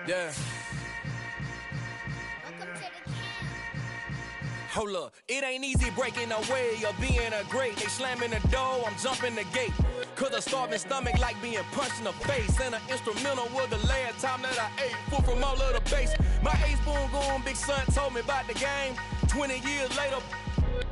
Yeah. Hold up, it ain't easy breaking away or being a great. They slamming the door, I'm jumping the gate. Cause a starving stomach like being punched in the face. And an instrumental was the last time that I ate. Full from all of the bass. My ace boom going, big son told me about the game. 20 years later,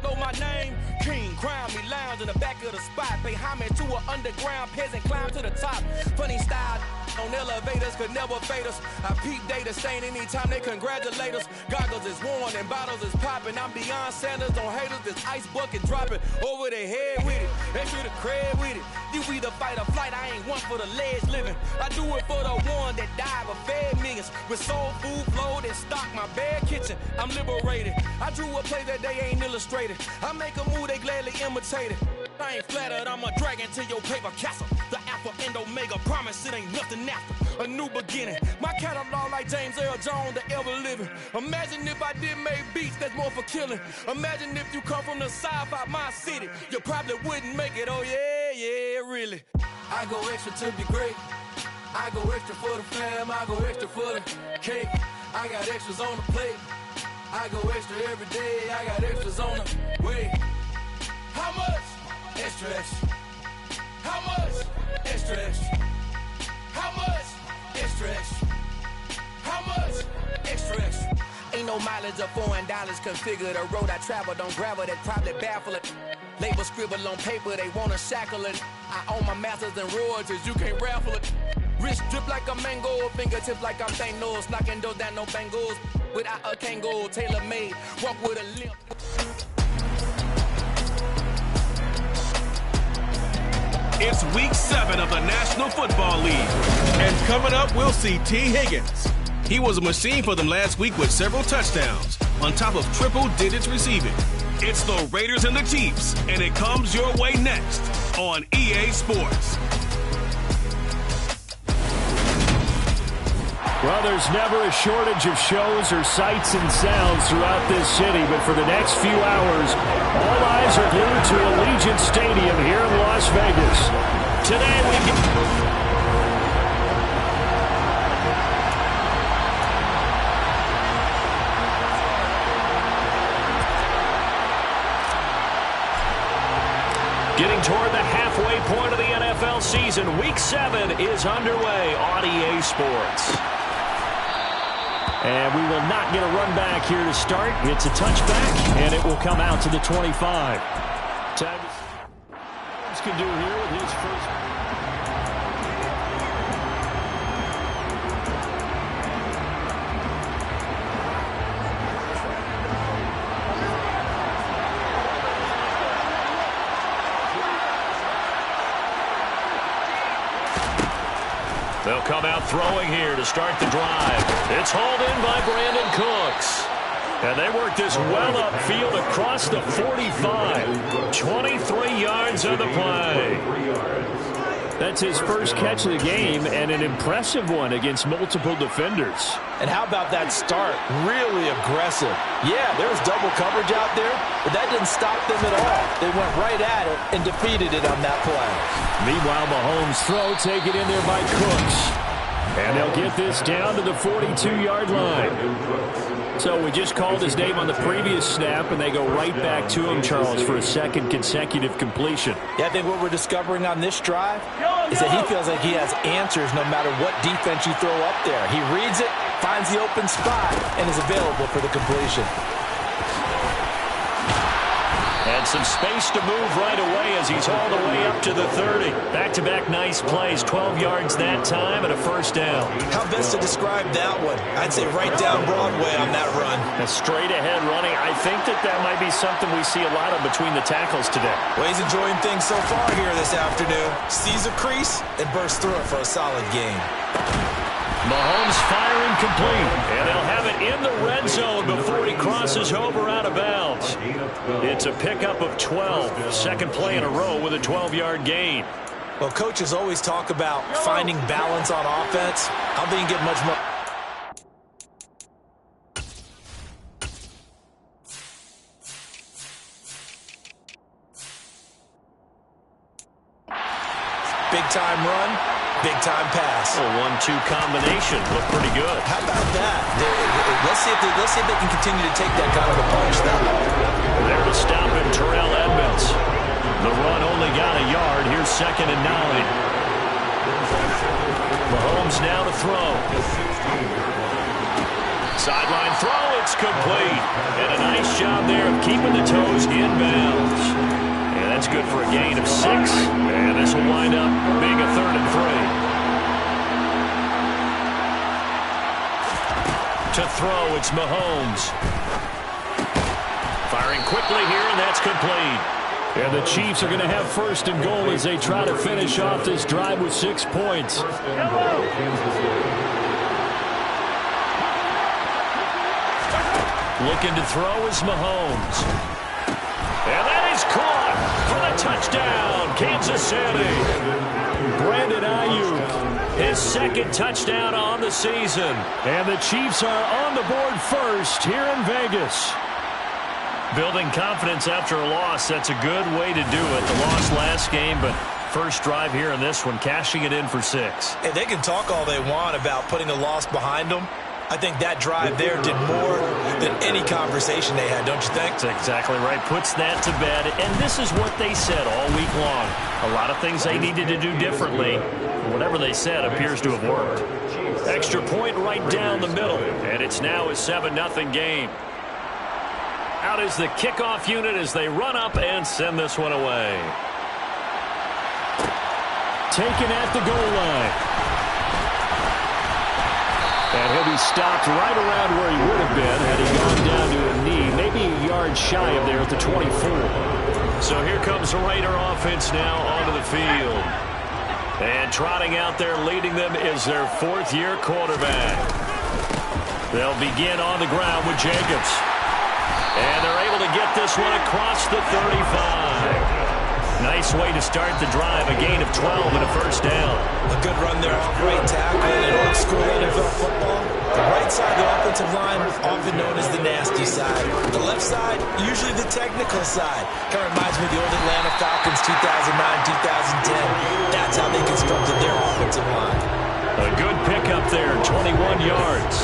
know my name. King, crown me, lounge in the back of the spot. Pay homage to an underground peasant, climb to the top. Funny style on elevators could never fade us. I peep data stain anytime they congratulate us. Goggles is worn and bottles is popping. I'm beyond Sanders on haters, this ice bucket dropping over their head with it. Extra the cred with it. You either fight or flight, I ain't one for the ledge living. I do it for the one that died but fed millions. With soul food flowed and stocked my bare kitchen. I'm liberated. I drew a play that they ain't illustrated. I make a move, they gladly imitate it. I ain't flattered, I'm a dragon to your paper castle. The alpha and omega, promise it ain't nothing after. A new beginning. My catalog like James Earl Jones, the ever living. Imagine if I did make beats that's more for killing. Imagine if you come from the south out my city. You probably wouldn't make it, oh yeah, really. I go extra to be great. I go extra for the fam, I go extra for the cake. I got extras on the plate. I go extra every day, I got extras on the way. How much? Extra, extra. How much? Extra, extra. How much? Extra, extra. How much? Extra, extra. Ain't no mileage of $4 configure the road I travel. Don't gravel, that probably baffle it. Label scribble on paper, they wanna shackle it. I own my masters and royalties, you can't raffle it. Wrist drip like a mango, fingertips like I'm Thanos. Knocking those down, no bangles. Without a Kango, tailor made, walk with a limp. It's week 7 of the National Football League. And coming up, we'll see T. Higgins. He was a machine for them last week with several touchdowns, on top of triple digits receiving. It's the Raiders and the Chiefs, and it comes your way next on EA Sports. Well, there's never a shortage of shows or sights and sounds throughout this city, but for the next few hours, all eyes are glued to Allegiant Stadium here in Las Vegas. Today we Getting toward the halfway point of the NFL season, Week 7 is underway on EA Sports. And we will not get a run back here to start. It's a touchback, and it will come out to the 25. Travis can do here with his first. They'll come out throwing here to start the drive. It's hauled in by Brandon Cooks. And they work this well upfield across the 45. 23 yards on the play. That's his first catch of the game, and an impressive one against multiple defenders. And how about that start? Really aggressive. Yeah, there was double coverage out there, but that didn't stop them at all. They went right at it and defeated it on that play. Meanwhile, Mahomes' throw taken in there by Cooks. And they'll get this down to the 42-yard line. So we just called his name on the previous snap, and they go right back to him, Charles, for a second consecutive completion. Yeah, I think what we're discovering on this drive is that he feels like he has answers no matter what defense you throw up there. He reads it, finds the open spot, and is available for the completion. And some space to move right away as he's hauled away up to the 30. Back-to-back nice plays, 12 yards that time and a first down. How best to describe that one? I'd say right down Broadway on that run. A straight-ahead running. I think that might be something we see a lot of between the tackles today. Well, he's enjoying things so far here this afternoon. Sees a crease and bursts through it for a solid game. Mahomes firing complete, and they'll have it in the red zone before he crosses over out of bounds. It's a pickup of 12, second play in a row with a 12-yard gain. Well, coaches always talk about finding balance on offense. I don't think you get much more. Big-time run. Big-time pass. A 1-2 combination. Looked pretty good. How about that? Let's see if they can continue to take that kind of a punch. There to stop him, Terrell Edmonds. The run only got a yard. Here's 2nd and 9. Mahomes now to throw. Sideline throw, it's complete. And a nice job there of keeping the toes in bounds. And that's good for a gain of 6. And this will wind up being a 3rd and 3. To throw, it's Mahomes. Firing quickly here, and that's complete. And the Chiefs are going to have 1st and goal as they try to finish off this drive with 6 points. Looking to throw is Mahomes. And that is caught for the touchdown, Kansas City. Brandon Ayuk, his 2nd touchdown on the season. And the Chiefs are on the board first here in Vegas. Building confidence after a loss, that's a good way to do it. The loss last game, but first drive here in this one, cashing it in for 6. And they can talk all they want about putting a loss behind them. I think that drive there did more than any conversation they had, don't you think? That's exactly right. Puts that to bed. And this is what they said all week long. A lot of things they needed to do differently. Whatever they said appears to have worked. Extra point right down the middle. And it's now a 7-0 game. Out is the kickoff unit as they run up and send this one away. Taken at the goal line. And he'll be stopped right around where he would have been had he gone down to a knee, maybe a yard shy of there at the 24. So here comes the Raider offense now onto the field. And trotting out there leading them is their 4th-year quarterback. They'll begin on the ground with Jacobs. And they're able to get this one across the 35. Nice way to start the drive, a gain of 12 and a 1st down. A good run there off right tackle in old school NFL football. The right side of the offensive line, often known as the nasty side. The left side, usually the technical side. Kind of reminds me of the old Atlanta Falcons 2009, 2010. That's how they constructed their offensive line. A good pickup there, 21 yards.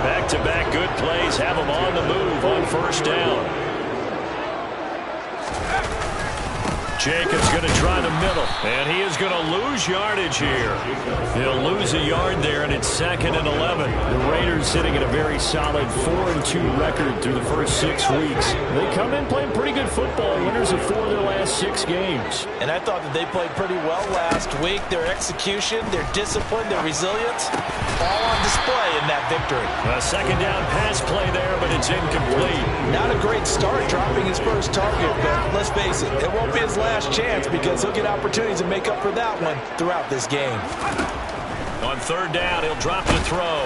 Back-to-back good plays have them on the move on 1st down. Jacobs going to try the middle, and he is going to lose yardage here. He'll lose a yard there, and it's 2nd and 11. The Raiders sitting at a very solid 4-2 record through the first 6 weeks. They come in playing pretty good football, winners of 4 of their last 6 games. And I thought that they played pretty well last week. Their execution, their discipline, their resilience, all on display in that victory. A 2nd down pass play there, but it's incomplete. Not a great start dropping his first target, but let's face it, it won't be his last chance because he'll get opportunities to make up for that one throughout this game. On 3rd down, he'll drop the throw.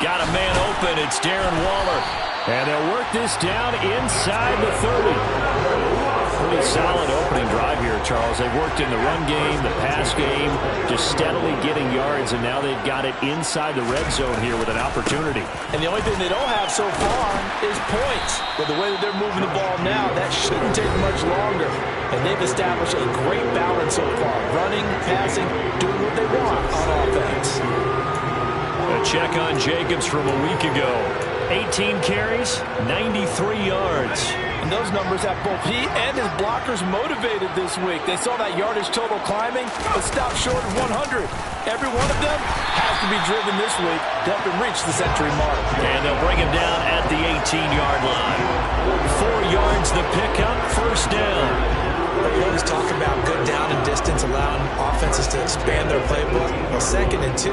Got a man open. It's Darren Waller. And they'll work this down inside the 30. Pretty solid opening drive here, Charles. They've worked in the run game, the pass game, just steadily getting yards, and now they've got it inside the red zone here with an opportunity. And the only thing they don't have so far is points. But the way that they're moving the ball now, that shouldn't take much longer. And they've established a great balance so far. Running, passing, doing what they want on offense. A check on Jacobs from a week ago. 18 carries, 93 yards. And those numbers have both he and his blockers motivated this week. They saw that yardage total climbing, but stopped short of 100. Every one of them has to be driven this week to help him reach the century mark. And they'll bring him down at the 18-yard line. 4 yards the pickup, 1st down. We always talk about good down and distance, allowing offenses to expand their playbook. Well, 2nd and 2,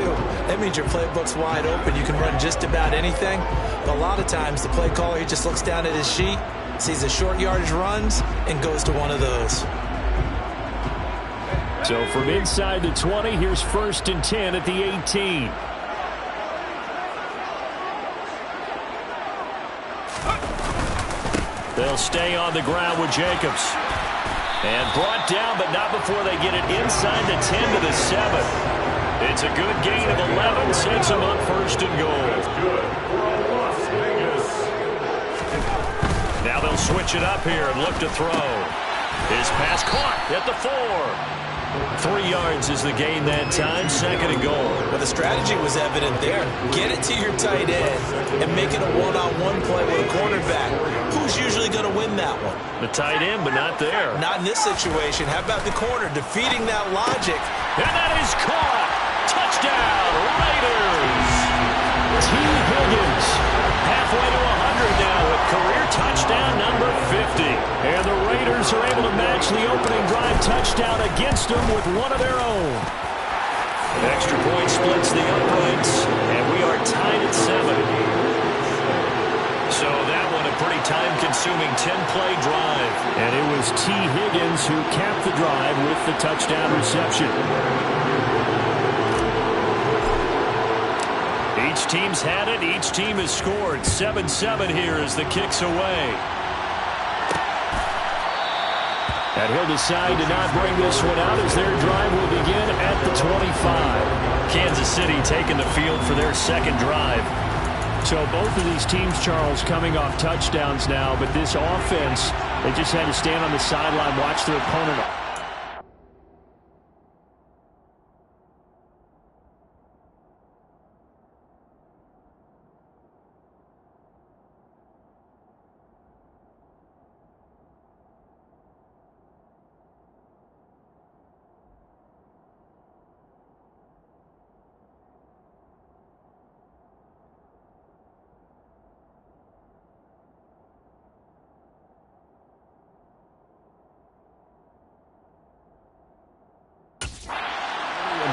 that means your playbook's wide open. You can run just about anything. But a lot of times, the play caller, he just looks down at his sheet, sees the short yardage runs, and goes to one of those. So from inside the 20, here's 1st and 10 at the 18. They'll stay on the ground with Jacobs. And brought down, but not before they get it inside the 10 to the 7. It's a good gain of 11, sets them up 1st and goal. Now they'll switch it up here and look to throw. His pass caught at the 4. 3 yards is the gain that time, 2nd and goal. Well, the strategy was evident there. Get it to your tight end and make it a one-on-one play with a cornerback. Who's usually going to win that one? The tight end, but not there. Not in this situation. How about the corner defeating that logic? And that is caught. Touchdown, Raiders. T. Higgins, halfway to 100 now with career touchdown number 50. And the Raiders are able to match the opening drive touchdown against them with one of their own. Extra point splits the uprights, and we are tied at 7. So that one a pretty time-consuming 10-play drive. And it was T. Higgins who capped the drive with the touchdown reception. Each team's had it. Each team has scored. 7-7 here as the kick's away. And he'll decide to not bring this one out as their drive will begin at the 25. Kansas City taking the field for their second drive. So both of these teams, Charles, coming off touchdowns now, but this offense, they just had to stand on the sideline, watch their opponent.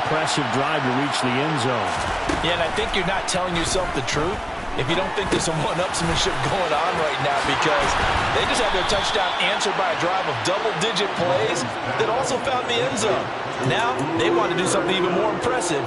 Impressive drive to reach the end zone. Yeah, and I think you're not telling yourself the truth if you don't think there's some one-upsmanship going on right now, because they just had their touchdown answered by a drive of double-digit plays that also found the end zone. Now they want to do something even more impressive.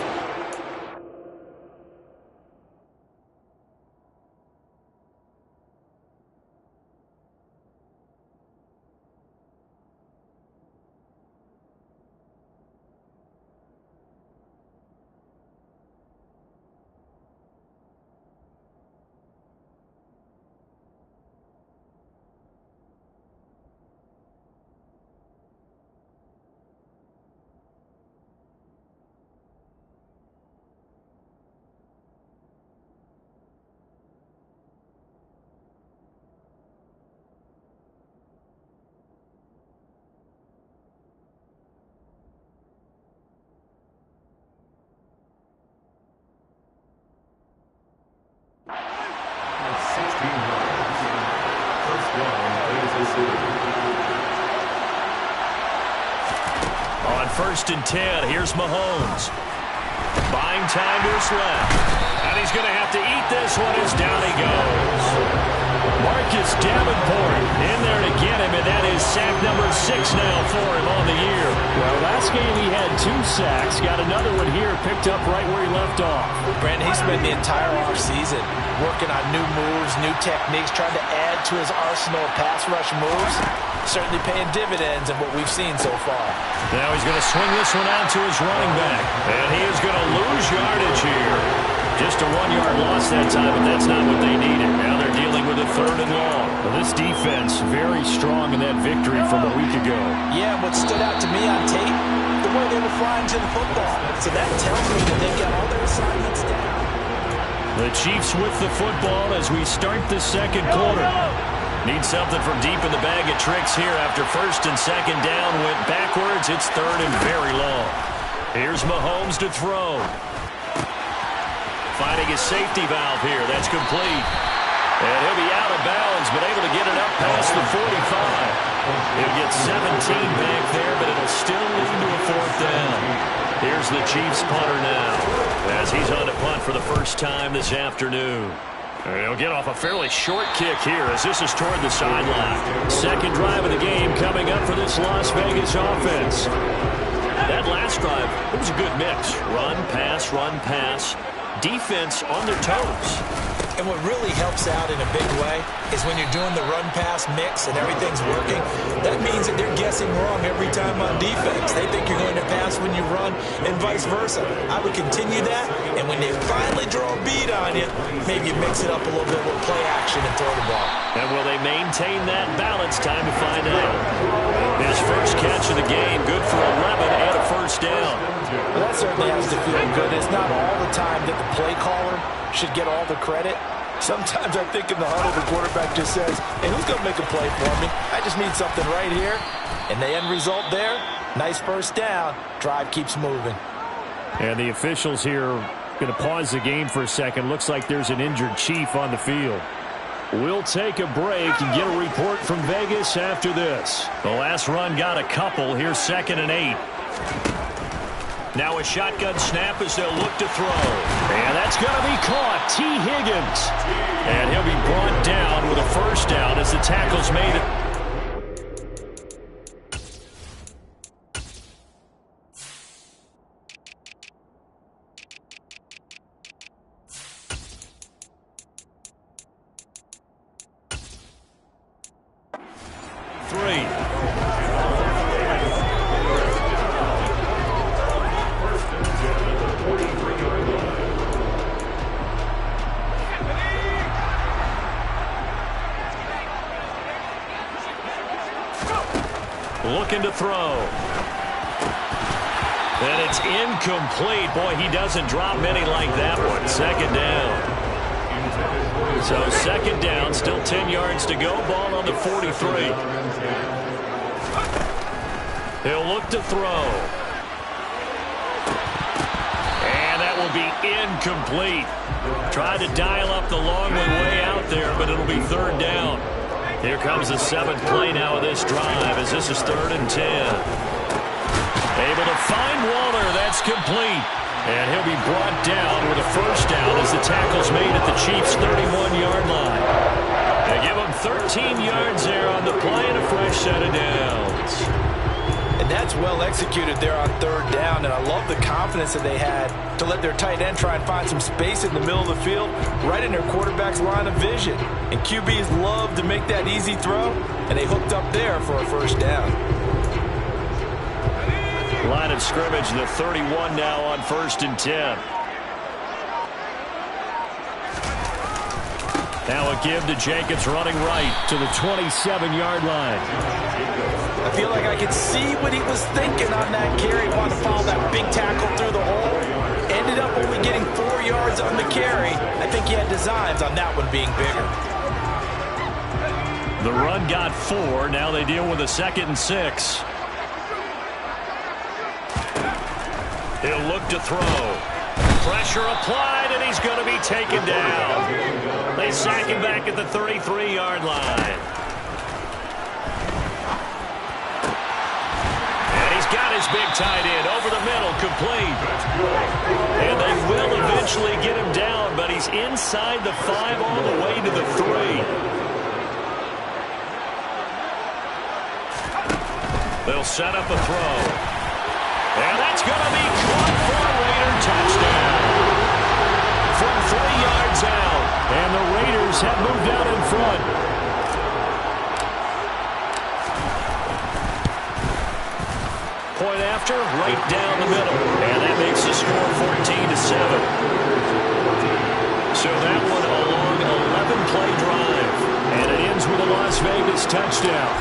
On 1st and 10, here's Mahomes. Buying time to his left. And he's going to have to eat this one as down he goes. Marcus Davenport in there to get him, and that is sack number 6 now for him on the year. Well, last game he had 2 sacks. Got another one here, picked up right where he left off. Brandon, he spent the entire offseason working on new moves, new techniques, trying to add to his arsenal of pass rush moves. Certainly paying dividends in what we've seen so far. Now he's going to swing this one out to his running back. And he is going to lose yardage here. Just a 1-yard loss that time, but that's not what they needed. Now they're dealing with a 3rd and long. Well, this defense very strong in that victory from a week ago. Yeah, what stood out to me on tape, the way they were flying to the football. So that tells me that they've got all their assignments down. The Chiefs with the football as we start the second quarter. Need something from deep in the bag of tricks here after 1st and 2nd down. Went backwards. It's 3rd and very long. Here's Mahomes to throw. Finding his safety valve here. That's complete. And he'll be out of bounds, but able to get it up past the 45. He'll get 17 back there, but it'll still lead to a 4th down. Here's the Chiefs punter now as he's on to punt for the first time this afternoon. He'll get off a fairly short kick here as this is toward the sideline. Second drive of the game coming up for this Las Vegas offense. That last drive, it was a good mix. Run, pass, defense on their toes. And what really helps out in a big way is when you're doing the run-pass mix and everything's working, that means that they're guessing wrong every time on defense. They think you're going to pass when you run and vice versa. I would continue that, and when they finally draw a bead on you, maybe you mix it up a little bit with play action and throw the ball. And will they maintain that balance? Time to find out. His first catch of the game, good for 11 and a first down. Well, that certainly has to feel good. It's not all the time that the play caller should get all the credit. Sometimes I think in the huddle, the quarterback just says, hey, who's going to make a play for me? I just need something right here. And the end result there, nice first down. Drive keeps moving. And the officials here going to pause the game for a second. Looks like there's an injured Chief on the field. We'll take a break and get a report from Vegas after this. The last run got a couple. Here's 2nd and 8. Now a shotgun snap as they'll look to throw. And that's going to be caught. T. Higgins. And he'll be brought down with a first down as the tackle's made it. Looking to throw. And it's incomplete. Boy, he doesn't drop many like that one. 2nd down. So 2nd down, still 10 yards to go. Ball on the 43. He'll look to throw. And that will be incomplete. Tried to dial up the long one way out there, but it'll be 3rd down. Here comes the 7th play now of this drive as this is 3rd and 10. Able to find Waller. That's complete. And he'll be brought down with a first down as the tackle's made at the Chiefs' 31-yard line. They give him 13 yards there on the play and a fresh set of downs. And that's well executed there on 3rd down, and I love the confidence that they had to let their tight end try and find some space in the middle of the field, right in their quarterback's line of vision. And QBs love to make that easy throw, and they hooked up there for a first down. Line of scrimmage, the 31 now on 1st and 10. Now a give to Jacobs running right to the 27-yard line. I feel like I could see what he was thinking on that carry. Wanted to follow that big tackle through the hole. Ended up only getting 4 yards on the carry. I think he had designs on that one being bigger. The run got 4. Now they deal with a 2nd and 6. He'll look to throw. Pressure applied, and he's going to be taken down. They sack him back at the 33-yard line. Got his big tight end over the middle, complete. And they will eventually get him down, but he's inside the 5 all the way to the 3. They'll set up a throw. And that's going to be caught for a Raider touchdown. From 3 yards out. And the Raiders have moved out in front. Point after, right down the middle. And that makes the score 14-7. So that one a long 11-play drive. And it ends with a Las Vegas touchdown.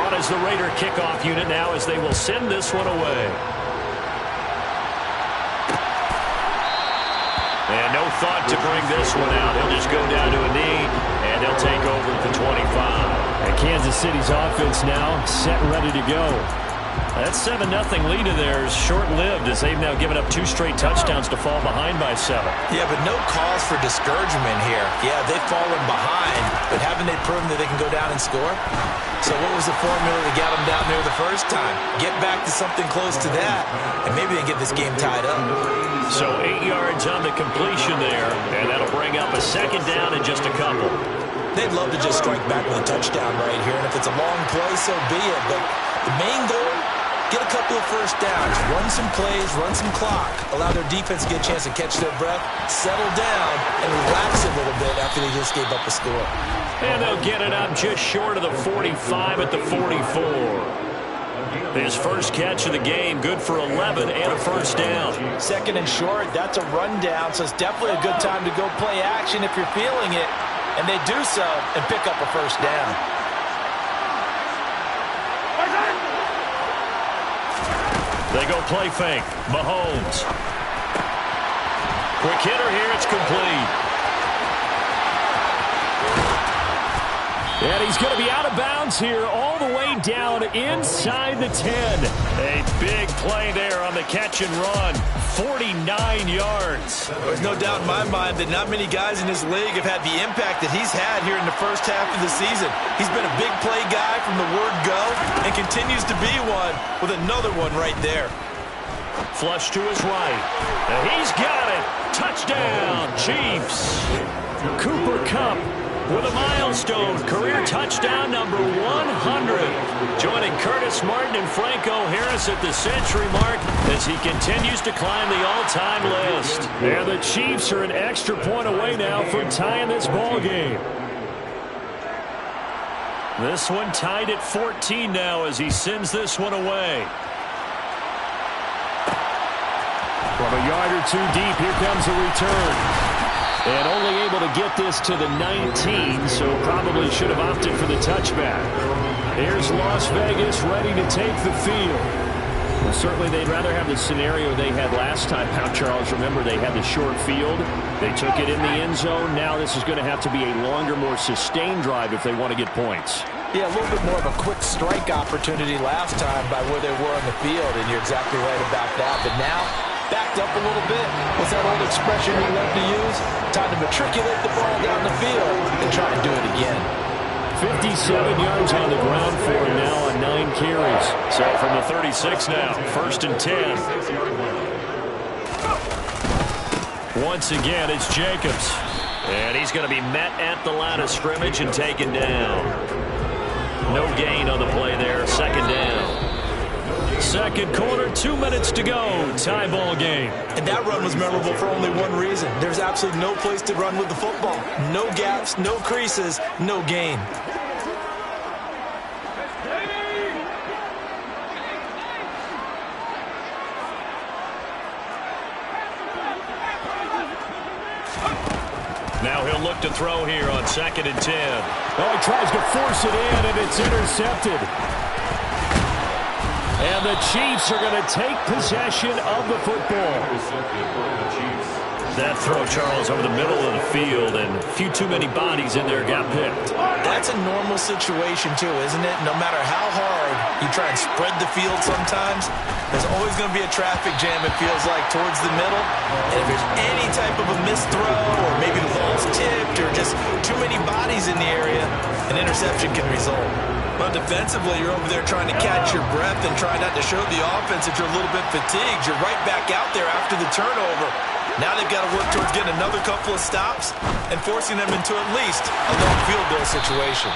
On as the Raider kickoff unit now as they will send this one away. And no thought to bring this one out. He'll just go down to a knee, and they'll take over at the 25. And Kansas City's offense now set and ready to go. That 7-0 lead of theirs short-lived as they've now given up 2 straight touchdowns to fall behind by 7. Yeah, but no cause for discouragement here. Yeah, they've fallen behind, but haven't they proven that they can go down and score? So what was the formula to get them down there the first time? Get back to something close to that, and maybe they get this game tied up. So 8 yards on the completion there, and that'll bring up a 2nd down in just a couple. They'd love to just strike back with a touchdown right here, and if it's a long play, so be it. But the main goal get a couple of first downs, run some plays, run some clock, allow their defense to get a chance to catch their breath, settle down, and relax a little bit after they just gave up a score. And they'll get it up just short of the 45 at the 44. His first catch of the game, good for 11 and a first down. Second and short, that's a rundown, so it's definitely a good time to go play action if you're feeling it. And they do so and pick up a first down. They go play fake. Mahomes. Quick hitter here, it's complete. And he's going to be out of bounds here all the way down inside the 10. A big play there on the catch and run. 49 yards. There's no doubt in my mind that not many guys in this league have had the impact that he's had here in the first half of the season. He's been a big play guy from the word go and continues to be one with another one right there. Flush to his right. And he's got it. Touchdown, Chiefs. Cooper Kupp with a milestone, career touchdown number 100. Joining Curtis Martin and Franco Harris at the century mark as he continues to climb the all-time list. And the Chiefs are an extra point away now from tying this ball game. This one tied at 14 now as he sends this one away. From a yard or two deep, here comes a return. And only able to get this to the 19, so probably should have opted for the touchback. Here's Las Vegas ready to take the field. Well, certainly they'd rather have the scenario they had last time out, Charles. Remember, they had the short field. They took it in the end zone. Now this is going to have to be a longer, more sustained drive if they want to get points. Yeah, a little bit more of a quick strike opportunity last time by where they were on the field, and you're exactly right about that. But now, backed up a little bit. What's that old expression we love to use? Time to matriculate the ball down the field and try to do it again. 57 yards on the ground for him now on 9 carries. So from the 36 now, 1st and 10. Once again, it's Jacobs. And he's going to be met at the line of scrimmage and taken down. No gain on the play there, 2nd down. Second quarter, 2 minutes to go. Tie ball game. And that run was memorable for only one reason. There's absolutely no place to run with the football. No gaps, no creases, no gain. Now he'll look to throw here on 2nd and 10. Oh, he tries to force it in, and it's intercepted. And the Chiefs are going to take possession of the football. That throw, Charles, over the middle of the field, and a few too many bodies in there got picked. That's a normal situation, too, isn't it? No matter how hard you try and spread the field sometimes, there's always going to be a traffic jam, it feels like, towards the middle. And if there's any type of a missed throw, or maybe the ball's tipped, or just too many bodies in the area, an interception can result. But defensively, you're over there trying to catch your breath and try not to show the offense that you're a little bit fatigued. You're right back out there after the turnover. Now they've got to work towards getting another couple of stops and forcing them into at least a long field goal situation.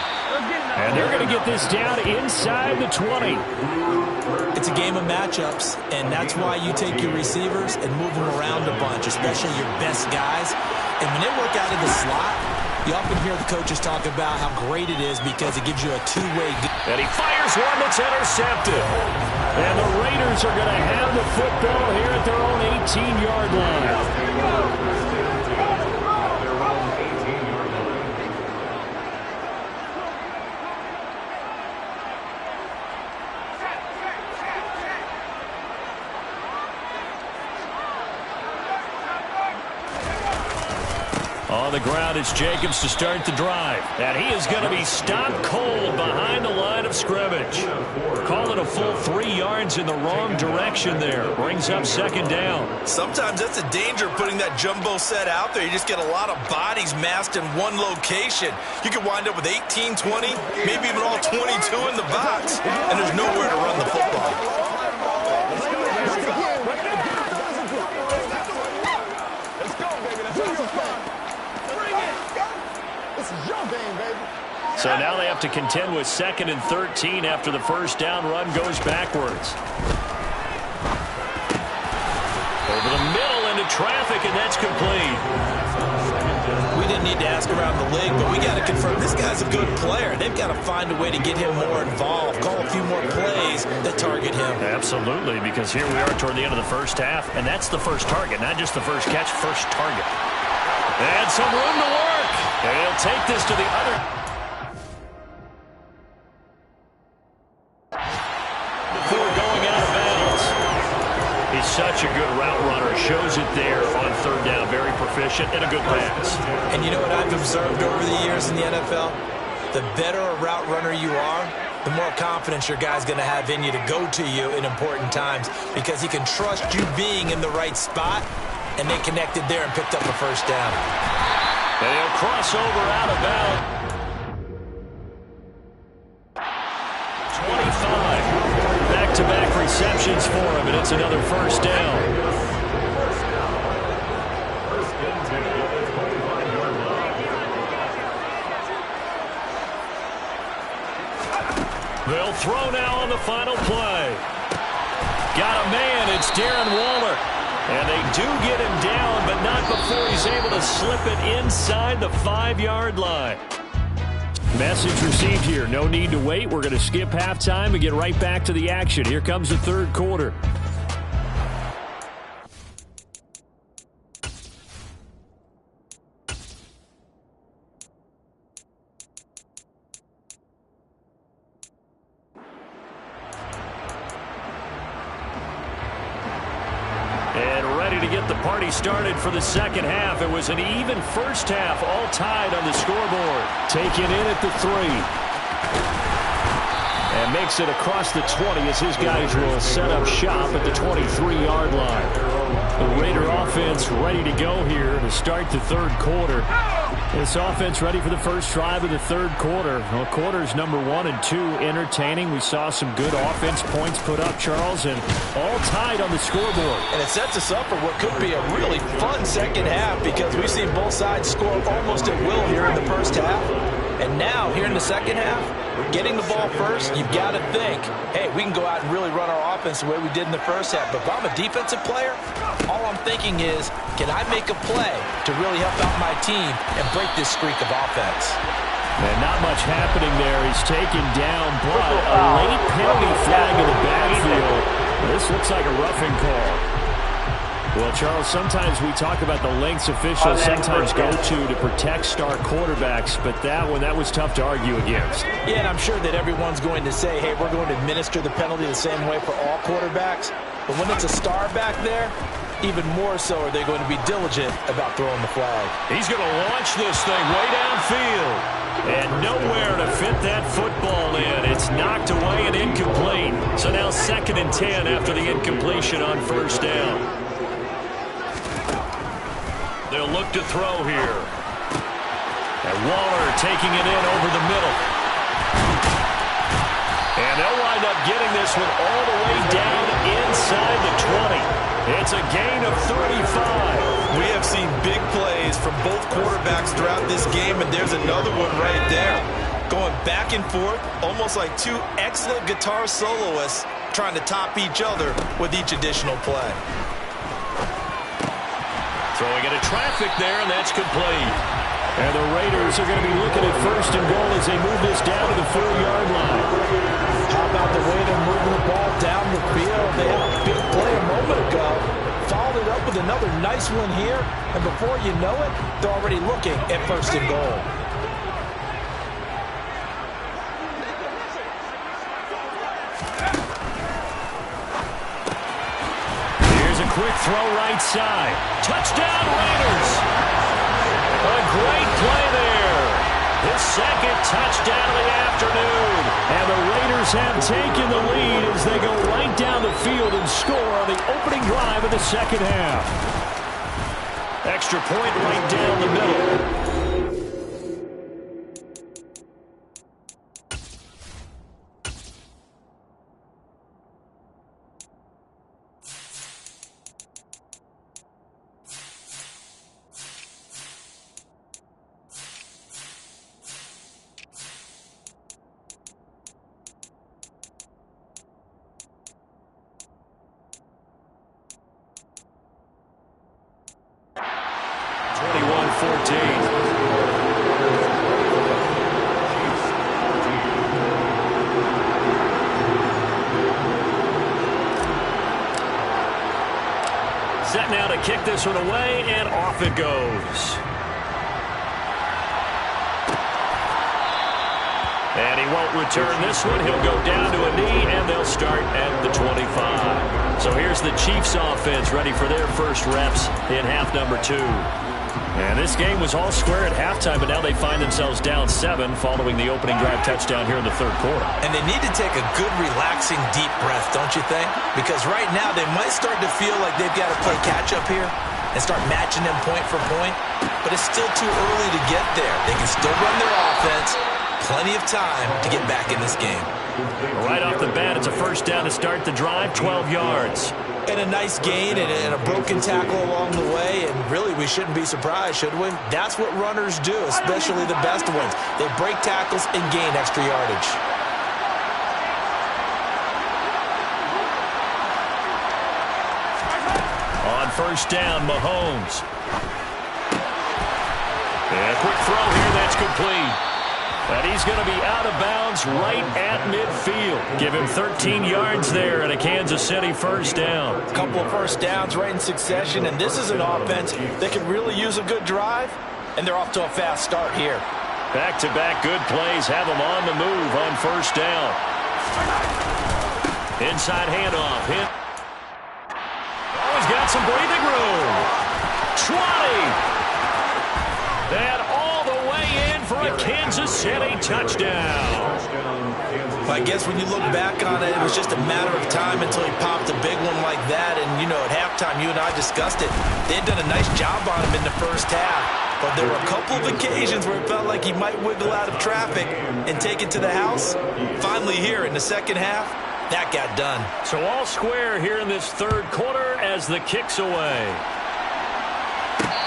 And they're going to get this down inside the 20. It's a game of matchups, and that's why you take your receivers and move them around a bunch, especially your best guys. And when they work out of the slot, you often hear the coaches talk about how great it is because it gives you a two-way. And he fires one that's intercepted. And the Raiders are going to have the football here at their own 18-yard line. On the ground, it's Jacobs to start the drive. And he is going to be stopped cold behind the line of scrimmage. Call it a full 3 yards in the wrong direction there. Brings up 2nd down. Sometimes that's the danger of putting that jumbo set out there. You just get a lot of bodies massed in one location. You could wind up with 18, 20, maybe even all 22 in the box. And there's nowhere to run the football. This is your game, baby. So now they have to contend with 2nd and 13 after the first down run goes backwards. Over the middle into traffic, and that's complete. We didn't need to ask around the league, but we got to confirm this guy's a good player. They've got to find a way to get him more involved, call a few more plays that target him. Absolutely, because here we are toward the end of the first half, and that's the first target, not just the first catch, first target. And some room to work. And he'll take this to the other. Before going out of bounds. He's such a good route runner. Shows it there on 3rd down. Very proficient and a good pass. And you know what I've observed over the years in the NFL? The better a route runner you are, the more confidence your guy's going to have in you to go to you in important times because he can trust you being in the right spot, and they connected there and picked up a first down. And he'll cross over out of bounds. 25. Back-to-back receptions for him, and it's another first down. They'll throw now on the final play. Got a man. It's Darren Waller. And they do get him down, but not before he's able to slip it inside the 5-yard line. Message received here. No need to wait. We're going to skip halftime and get right back to the action. Here comes the 3rd quarter. Party started for the 2nd half. It was an even first half, all tied on the scoreboard. Taken in at the 3. And makes it across the 20 as his guys will set up shop at the 23-yard line. The Raider offense ready to go here to start the 3rd quarter. This offense ready for the first drive of the 3rd quarter. Well, quarters number 1 and 2 entertaining. We saw some good offense points put up, Charles, and all tied on the scoreboard. And it sets us up for what could be a really fun 2nd half because we've seen both sides score almost at will here in the first half. And now, here in the 2nd half, getting the ball first, you've got to think, hey, we can go out and really run our offense the way we did in the first half. But if I'm a defensive player, all I'm thinking is, can I make a play to really help out my team and break this streak of offense? And not much happening there. He's taken down, but a late penalty flag in the backfield. This looks like a roughing call. Well, Charles, sometimes we talk about the lengths officials sometimes go to protect star quarterbacks, but that was tough to argue against. Yeah, and I'm sure that everyone's going to say, hey, we're going to administer the penalty the same way for all quarterbacks. But when it's a star back there, even more so are they going to be diligent about throwing the flag. He's going to launch this thing way downfield. And nowhere to fit that football in. It's knocked away and incomplete. So now 2nd and 10 after the incompletion on first down. They'll look to throw here. And Waller taking it in over the middle. And they'll wind up getting this one all the way down inside the 20. It's a gain of 35. We have seen big plays from both quarterbacks throughout this game, and there's another one right there. Going back and forth, almost like 2 excellent guitar soloists trying to top each other with each additional play. Throwing into traffic there, and that's complete. And the Raiders are going to be looking at 1st and goal as they move this down to the 4-yard line. How about the way they're moving the ball down the field? They had a big play a moment ago. Followed it up with another nice one here. And before you know it, they're already looking at 1st and goal. Quick throw right side. Touchdown Raiders. A great play there. His 2nd touchdown of the afternoon. And the Raiders have taken the lead as they go right down the field and score on the opening drive of the 2nd half. Extra point right down the middle. 14. Set now to kick this one away, and off it goes. And he won't return this one. He'll go down to a knee, and they'll start at the 25. So here's the Chiefs offense ready for their first reps in half number 2. And this game was all square at halftime, but now they find themselves down 7 following the opening drive touchdown here in the third quarter. And they need to take a good, relaxing, deep breath, don't you think? Because right now they might start to feel like they've got to play catch-up here and start matching them point for point. But it's still too early to get there. They can still run their offense. Plenty of time to get back in this game. Right off the bat, it's a first down to start the drive, 12 yards. And a nice gain and a broken tackle along the way. And really, we shouldn't be surprised, should we? That's what runners do, especially the best ones. They break tackles and gain extra yardage. On first down, Mahomes. And a quick throw here, that's complete. And he's going to be out of bounds right at midfield. Give him 13 yards there and a Kansas City first down. A couple of first downs right in succession, and this is an offense that can really use a good drive, and they're off to a fast start here. Back-to-back good plays have them on the move on first down. Inside handoff. Hit. Oh, he's got some breathing room. 20. And all the way in for a Kansas City touchdown. I guess when you look back on it, it was just a matter of time until he popped a big one like that. And, you know, at halftime, you and I discussed it. They had done a nice job on him in the first half. But there were a couple of occasions where it felt like he might wiggle out of traffic and take it to the house. Finally here in the second half, that got done. So all square here in this third quarter as the kick's away.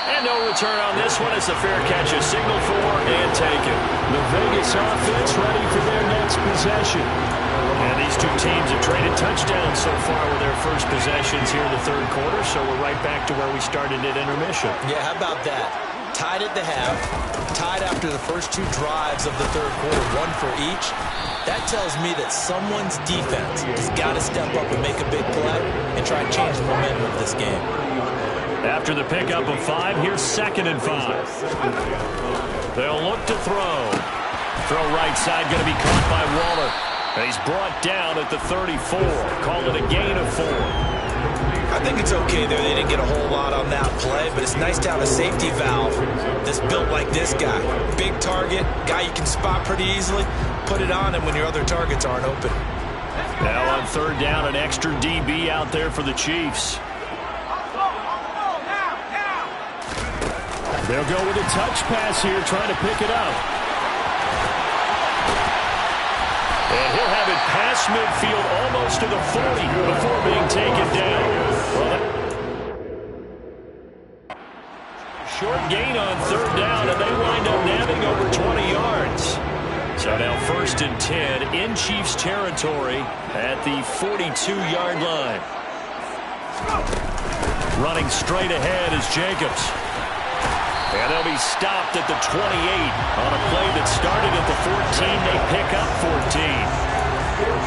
And no return on this one. It's a fair catch, a signal for and taken. The Vegas offense ready for their next possession. And these two teams have traded touchdowns so far with their first possessions here in the third quarter, so we're right back to where we started at intermission. Yeah, how about that? Tied at the half, tied after the first 2 drives of the third quarter, 1 for each. That tells me that someone's defense has got to step up and make a big play and try and change the momentum of this game. After the pickup of 5, here's 2nd and 5. They'll look to throw. Throw right side, going to be caught by Waller. And he's brought down at the 34. Call it a gain of 4. I think it's okay there. They didn't get a whole lot on that play, but it's nice to have a safety valve that's built like this guy. Big target, guy you can spot pretty easily. Put it on him when your other targets aren't open. Now on third down, an extra DB out there for the Chiefs. They'll go with a touch pass here, trying to pick it up. And he'll have it past midfield almost to the 40 before being taken down. Short gain on third down, and they wind up nabbing over 20 yards. So now 1st and 10 in Chiefs territory at the 42-yard line. Running straight ahead is Jacobs. And they'll be stopped at the 28 on a play that started at the 14. They pick up 14.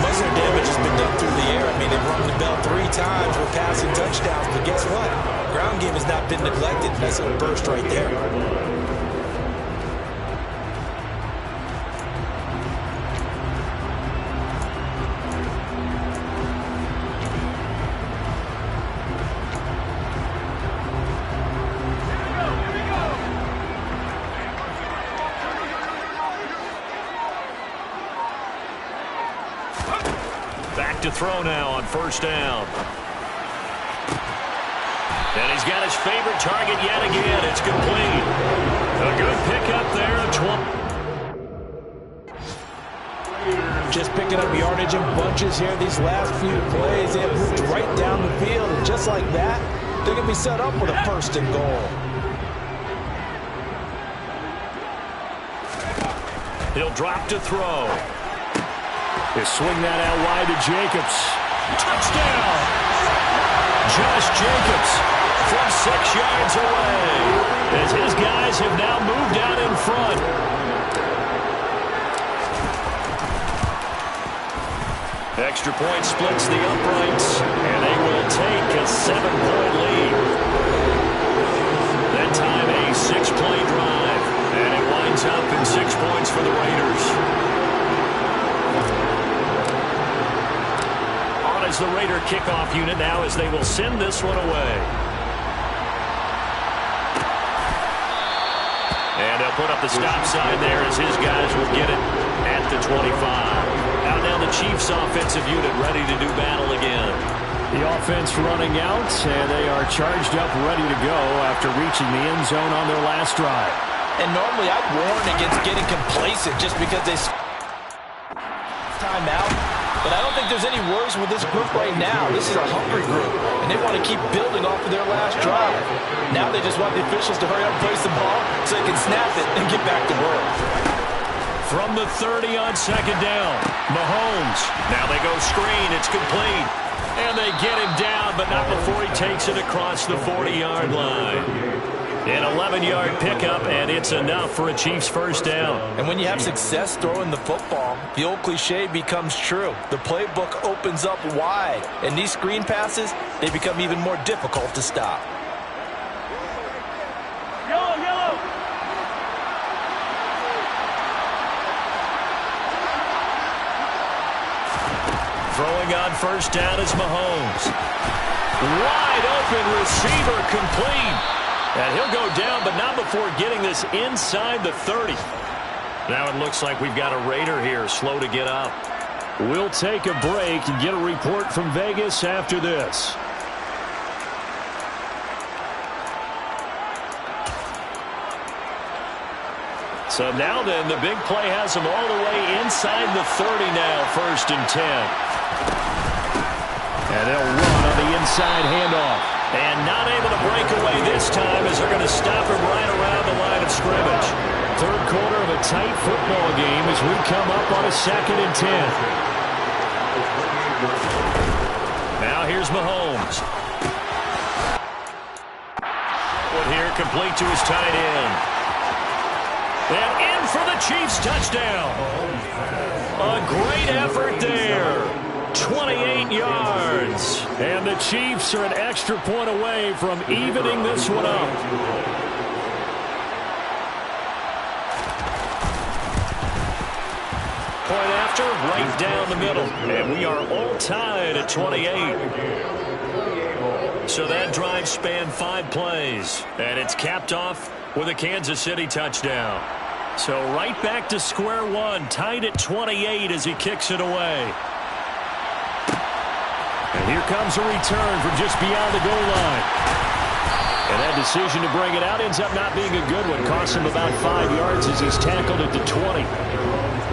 Most of their damage has been done through the air. I mean, they've rung the bell 3 times with passing touchdowns, but guess what? Ground game has not been neglected. Nice little burst right there. To throw now on first down. And he's got his favorite target yet again. It's complete. A good pickup there. 20. Just picking up yardage in bunches here these last few plays. They have moved right down the field, and just like that, they're going to be set up with a 1st and goal. He'll drop to throw. They swing that out wide to Jacobs. Touchdown! Josh Jacobs from 6 yards away as his guys guys have now moved out in front. Extra point splits the uprights, and they will take a 7-point lead. That time a 6-play drive, and it winds up in 6 points for the Raiders. On as the Raider kickoff unit now as they will send this one away. And they'll put up the stop sign there as his guys will get it at the 25. Now the Chiefs offensive unit ready to do battle again. The offense running out, and they are charged up, ready to go after reaching the end zone on their last drive. And normally I'd warn against getting complacent just because they time out. But I don't think there's any worries with this group right now. This is a hungry group, and they want to keep building off of their last drive. Now they just want the officials to hurry up and place the ball so they can snap it and get back to work. From the 30 on second down, Mahomes. Now they go screen. It's complete. And they get him down, but not before he takes it across the 40-yard line. An 11-yard pickup, and it's enough for a Chiefs first down. And when you have success throwing the football, the old cliche becomes true. The playbook opens up wide, and these screen passes, they become even more difficult to stop. Throwing on first down is Mahomes. Wide open receiver complete. And he'll go down, but not before getting this inside the 30. Now it looks like we've got a Raider here, slow to get up. We'll take a break and get a report from Vegas after this. So now then, the big play has them all the way inside the 30 now, 1st and 10. And they'll run on the inside handoff. And not able to break away this time as they're going to stop him right around the line of scrimmage. Third quarter of a tight football game as we come up on a 2nd and 10. Now here's Mahomes. One here complete to his tight end. And in for the Chiefs touchdown. A great effort there. 28 yards. And the Chiefs are an extra point away from evening this one up. Point after, right down the middle. And we are all tied at 28. So that drive spanned 5 plays. And it's capped off with a Kansas City touchdown. So right back to square one, tied at 28 as he kicks it away. And here comes a return from just beyond the goal line. And that decision to bring it out ends up not being a good one. Costs him about 5 yards as he's tackled at the 20.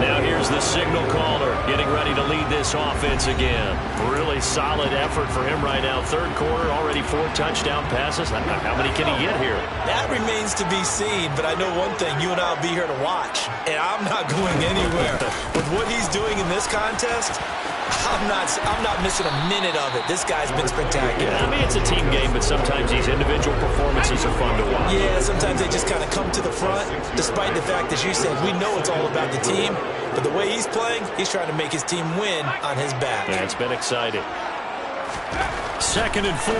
Now here's the signal caller getting ready to lead this offense again. Really solid effort for him right now. Third quarter, already 4 touchdown passes. How many can he get here? That remains to be seen, but I know one thing. You and I will be here to watch, and I'm not going anywhere. With what he's doing in this contest, I'm not missing a minute of it. This guy's been spectacular. Yeah, I mean, it's a team game, but sometimes these individual performances are fun to watch. Yeah, sometimes they just kind of come to the front, despite the fact, as you said, we know it's all about the team. But the way he's playing, he's trying to make his team win on his back. Yeah, it's been exciting. 2nd and 4.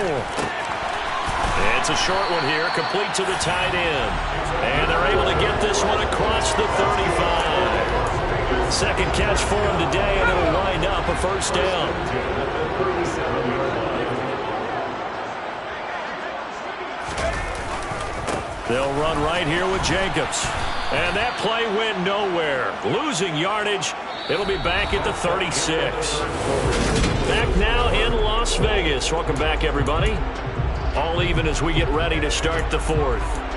It's a short one here, complete to the tight end. And they're able to get this one across the 35. Second catch for him today, and it'll wind up a first down. They'll run right here with Jacobs. And that play went nowhere. Losing yardage. It'll be back at the 36. Back now in Las Vegas. Welcome back, everybody. All even as we get ready to start the 4th.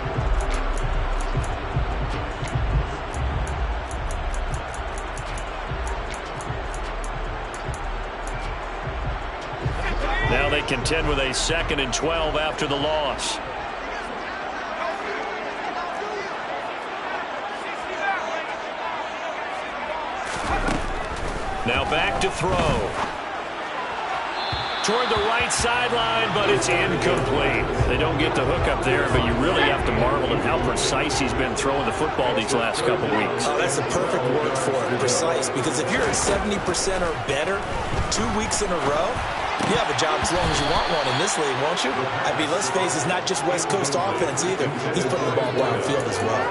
Now they contend with a 2nd and 12 after the loss. Now back to throw. toward the right sideline, but it's incomplete. They don't get the hook up there, but you really have to marvel at how precise he's been throwing the football these last couple weeks. Oh, that's the perfect word for it, precise, because if you're at 70% or better 2 weeks in a row, you have a job as long as you want one in this league, won't you? I mean, let's face it, it's not just West Coast offense either. He's putting the ball downfield as well.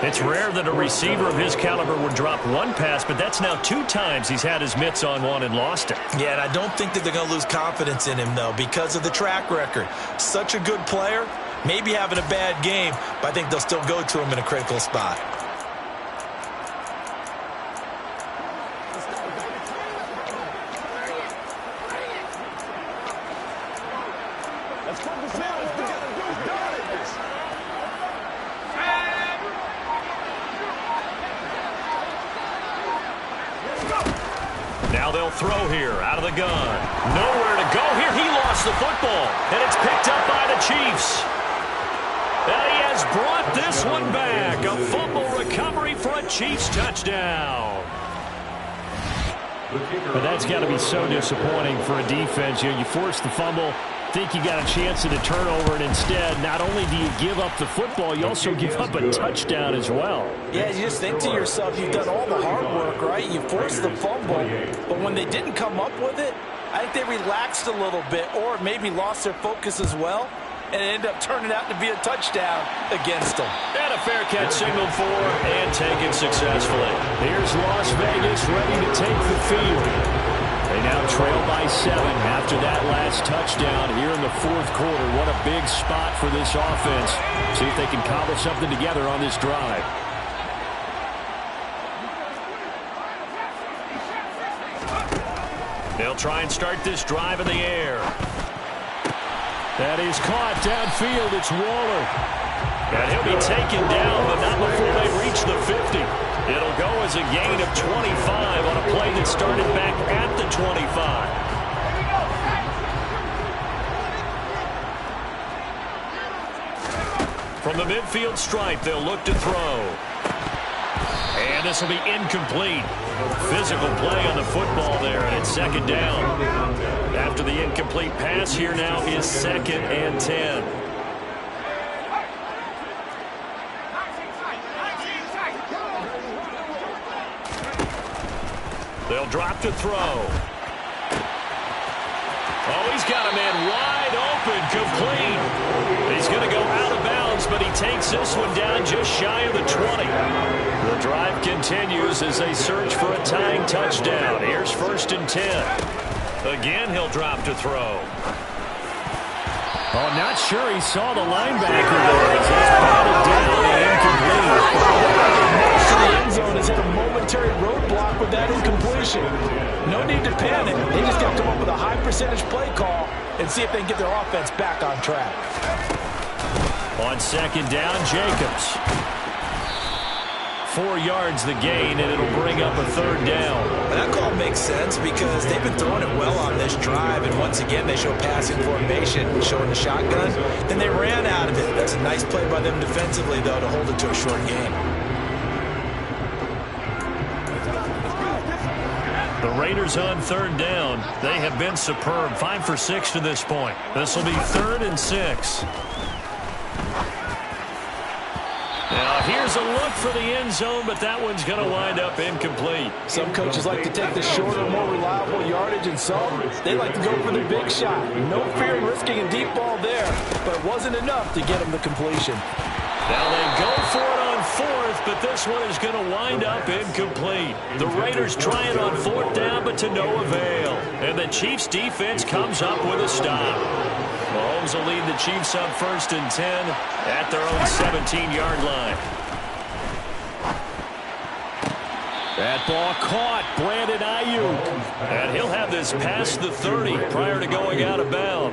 It's rare that a receiver of his caliber would drop one pass, but that's now 2 times he's had his mitts on one and lost it. Yeah, and I don't think that they're going to lose confidence in him, though, because of the track record. Such a good player, maybe having a bad game, but I think they'll still go to him in a critical spot. Now they'll throw here out of the gun. Nowhere to go here. He lost the football, and it's picked up by the Chiefs. And he has brought this one back. A fumble recovery for a Chiefs touchdown. But that's got to be so disappointing for a defense. You force the fumble, think you got a chance at a turnover, and instead, not only do you give up the football, you also give up a touchdown as well. Yeah, you just think to yourself, you've done all the hard work, right? You forced the fumble, but when they didn't come up with it, I think they relaxed a little bit or maybe lost their focus as well, and it ended up turning out to be a touchdown against them. And a fair catch signaled for and taken successfully. Here's Las Vegas ready to take the field. They now trail by 7 after that last touchdown here in the 4th quarter. What a big spot for this offense. See if they can cobble something together on this drive. They'll try and start this drive in the air. That is caught downfield. It's Waller. And he'll be taken down, but not before they reach the 50. It'll go as a gain of 25 on a play that started back at the 25. From the midfield stripe, they'll look to throw. And this will be incomplete. Physical play on the football there, and it's 2nd down. After the incomplete pass, here now is 2nd and 10. They'll drop to throw. Oh, he's got a man wide open, complete. He's going to go out of bounds, but he takes this one down just shy of the 20. The drive continues as they search for a tying touchdown. Here's 1st and 10. Again, he'll drop to throw. Oh, not sure he saw the linebacker there. He's batted down and incomplete. Most of the end zone has hit a momentary roadblock with that incompletion. No need to panic. They just got to come up with a high percentage play call and see if they can get their offense back on track. On 2nd down, Jacobs. 4 yards the gain, and it'll bring up a 3rd down. That call makes sense because they've been throwing it well on this drive, and once again they show passing formation, showing the shotgun. Then they ran out of it. That's a nice play by them defensively, though, to hold it to a short gain. The Raiders on 3rd down. They have been superb. 5 for 6 to this point. This will be 3rd and 6. Now, here's a look for the end zone, but that one's going to wind up incomplete. Some coaches like to take the shorter, more reliable yardage, and some, they like to go for the big shot. No fear in risking a deep ball there, but it wasn't enough to get them the completion. Now they go for it on 4th, but this one is going to wind up incomplete. The Raiders try it on 4th down, but to no avail. And the Chiefs defense comes up with a stop. Mahomes will lead the Chiefs up 1st and 10 at their own 17-yard line. That ball caught. Brandon Ayuk. And he'll have this past the 30 prior to going out of bounds.